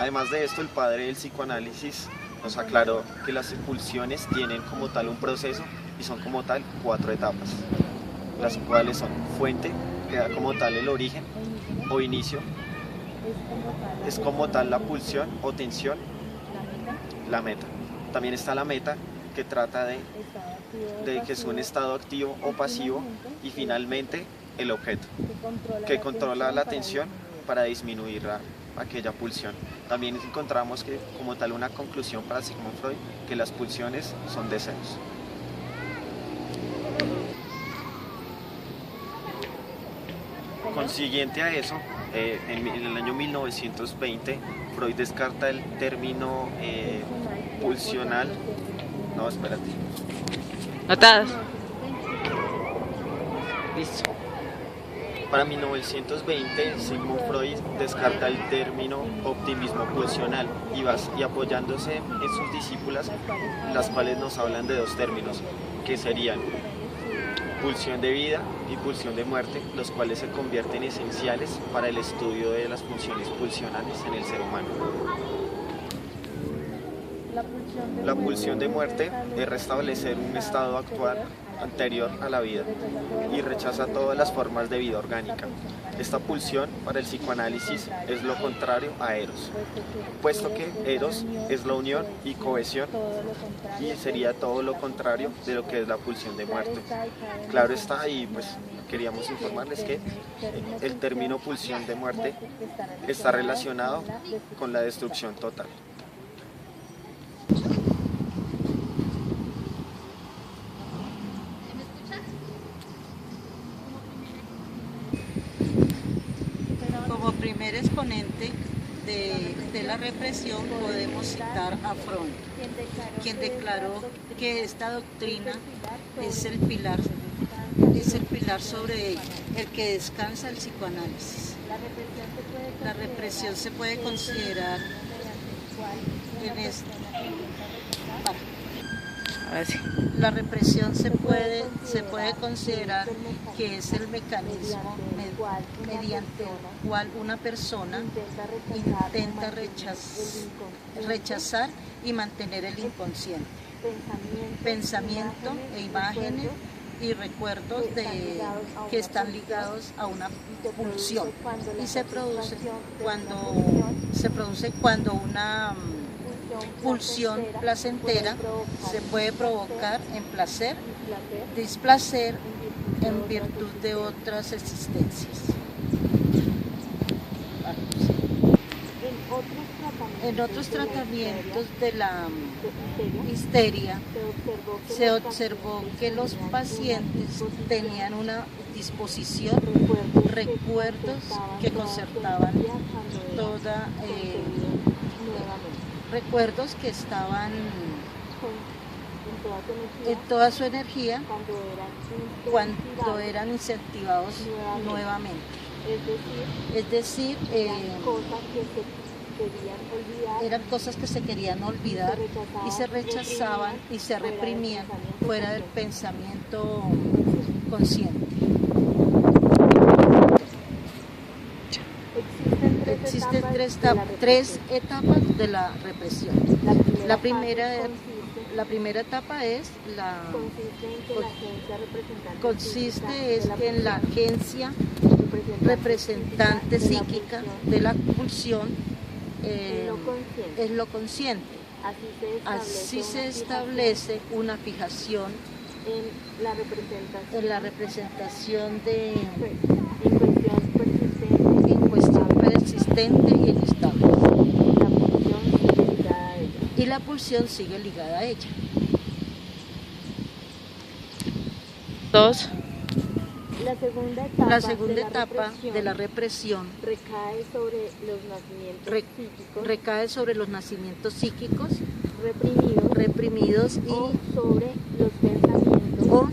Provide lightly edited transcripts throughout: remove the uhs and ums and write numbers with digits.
Además de esto, el padre del psicoanálisis nos aclaró que las pulsiones tienen como tal un proceso y son como tal 4 etapas, las cuales son fuente, que da como tal el origen o inicio, es como tal la pulsión o tensión, la meta. También está la meta, que trata de que es un estado activo o pasivo, y finalmente el objeto, que controla la tensión para disminuir aquella pulsión. También encontramos que como tal una conclusión para Sigmund Freud, que las pulsiones son deseos. Consiguiente a eso, en el año 1920, Freud descarta el término pulsional. No, espérate. Notadas. Listo. Para 1920, Sigmund Freud descarta el término optimismo pulsional y apoyándose en sus discípulas, las cuales nos hablan de 2 términos, que serían pulsión de vida y pulsión de muerte, los cuales se convierten esenciales para el estudio de las funciones pulsionales en el ser humano. La pulsión de muerte es restablecer un estado actual anterior a la vida y rechaza todas las formas de vida orgánica. Esta pulsión para el psicoanálisis es lo contrario a Eros, puesto que Eros es la unión y cohesión y sería todo lo contrario de lo que es la pulsión de muerte. Claro está, y pues queríamos informarles que el término pulsión de muerte está relacionado con la destrucción total. Como primer exponente de la represión podemos citar a Freud, quien declaró que esta doctrina es el pilar sobre el que descansa el psicoanálisis. La represión se puede considerar en esto. La represión se puede considerar que es el mecanismo mediante el cual una persona intenta rechazar y mantener el inconsciente, pensamiento e imágenes y recuerdos que están ligados a una pulsión, y se produce cuando una pulsión placentera se puede provocar en placer, displacer en virtud de otras existencias. En otros tratamientos de la histeria se observó que los pacientes tenían una disposición, recuerdos que concertaban recuerdos que estaban en toda su energía cuando eran incentivados nuevamente. Es decir, eran cosas que se querían olvidar y se rechazaban y se reprimían fuera del pensamiento consciente. Existen tres etapas de la represión. La primera etapa consiste en la agencia representante psíquica de la pulsión, es lo consciente. Así se establece una fijación en la representación en cuestión persistente y inestable, y la pulsión sigue ligada a ella. 2. La segunda etapa de la represión recae sobre los nacimientos psíquicos reprimidos o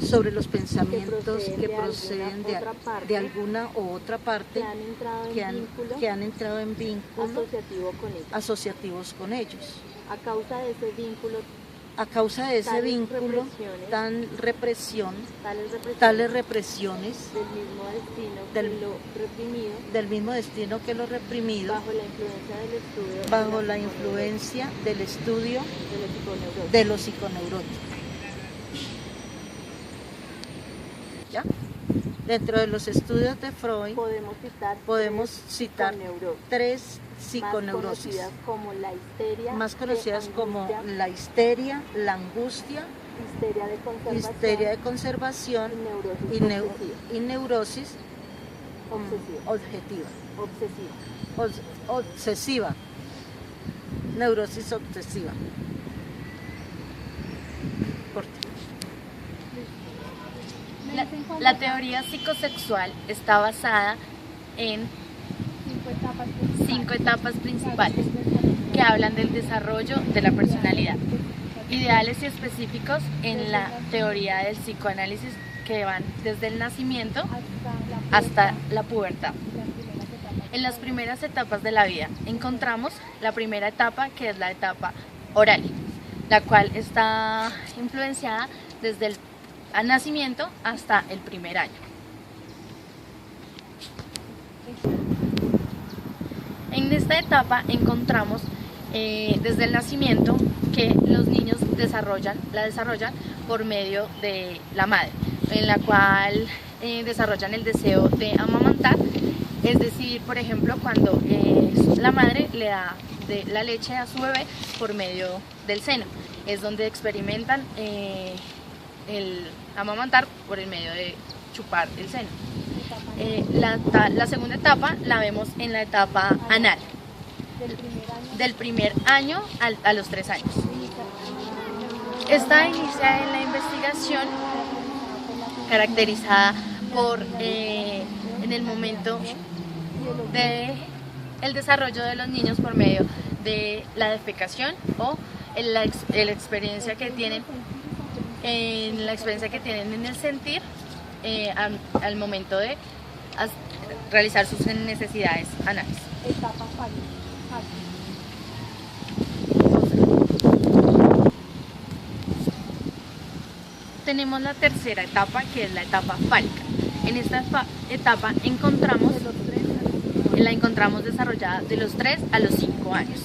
sobre los pensamientos que proceden de alguna u otra parte que han entrado en vínculo asociativos con ellos. A causa de ese vínculo A causa de ese vínculo, tales represiones del mismo destino que lo reprimido, bajo la influencia del estudio de los psiconeuróticos. ¿Ya? Dentro de los estudios de Freud podemos citar tres psiconeurosis más conocidas como la histeria, la angustia, histeria de conservación y neurosis obsesiva, neurosis obsesiva. La teoría psicosexual está basada en 5 etapas principales que hablan del desarrollo de la personalidad, ideales y específicos en la teoría del psicoanálisis que van desde el nacimiento hasta la pubertad. En las primeras etapas de la vida encontramos la primera etapa, que es la etapa oral, la cual está influenciada desde el nacimiento hasta el primer año. En esta etapa encontramos desde el nacimiento que los niños la desarrollan por medio de la madre, en la cual desarrollan el deseo de amamantar, es decir, por ejemplo, cuando la madre le da la leche a su bebé por medio del seno, es donde experimentan el amamantar por el medio de chupar el seno. La segunda etapa la vemos en la etapa anal, del primer año a los 3 años. Esta inicia en la investigación caracterizada por en el momento del desarrollo de los niños por medio de la defecación o la experiencia que tienen en el sentir al momento de realizar sus necesidades anales. Tenemos la tercera etapa, que es la etapa fálica. En esta etapa la encontramos desarrollada de los 3 a los 5 años.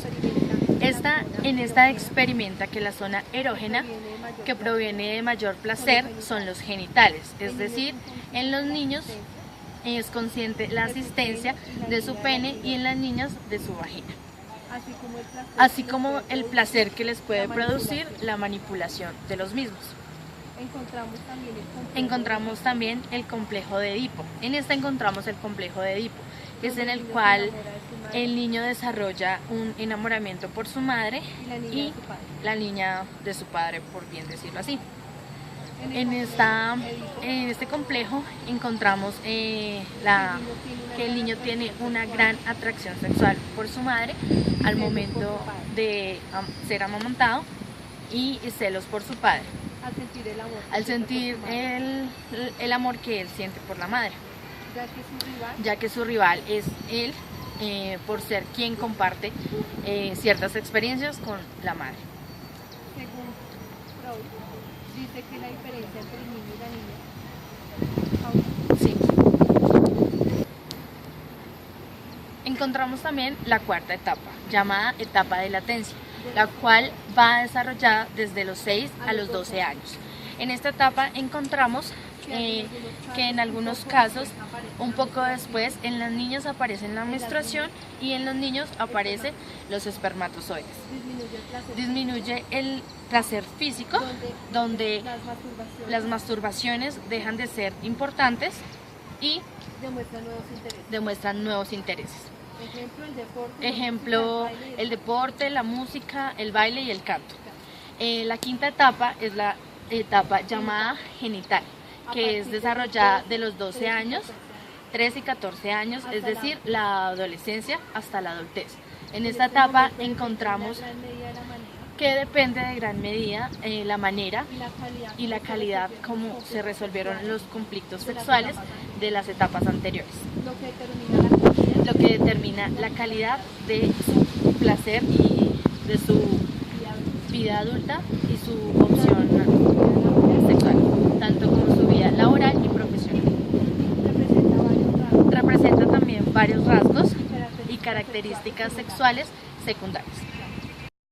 En esta experimenta que la zona erógena que proviene de mayor placer son los genitales, es decir, en los niños es consciente la asistencia de su pene y en las niñas de su vagina, así como el placer que les puede producir la manipulación de los mismos. Encontramos también el complejo de Edipo. En esta encontramos el complejo de Edipo, que es en el cual el niño desarrolla un enamoramiento por su madre y la niña de su padre, por bien decirlo así. En este complejo encontramos que el niño tiene una gran atracción sexual por su madre al momento de ser amamantado y celos por su padre, al sentir el amor que él siente por la madre, ya que su rival es él, por ser quien comparte ciertas experiencias con la madre. Según Freud, dice que la diferencia entre el niño y la niña. Sí. Encontramos también la cuarta etapa, llamada etapa de latencia, la cual va desarrollada desde los 6 a los 12 años. En esta etapa encontramos que en algunos casos, un poco después, en las niñas aparece la menstruación y en los niños aparecen los espermatozoides. Disminuye el placer físico, donde las masturbaciones dejan de ser importantes y demuestran nuevos intereses. Ejemplo, el deporte, la música, el baile y el canto. La quinta etapa es la etapa llamada genital, que es desarrollada de los 12 años, 13 y 14 años, es decir, la adolescencia hasta la adultez. En esta etapa encontramos que depende de gran medida la manera y la calidad como se resolvieron los conflictos sexuales de las etapas anteriores, lo que determina la calidad de su placer y de su vida adulta y su opción sexual, tanto como su vida laboral y profesional. Representa también varios rasgos y características sexuales secundarias.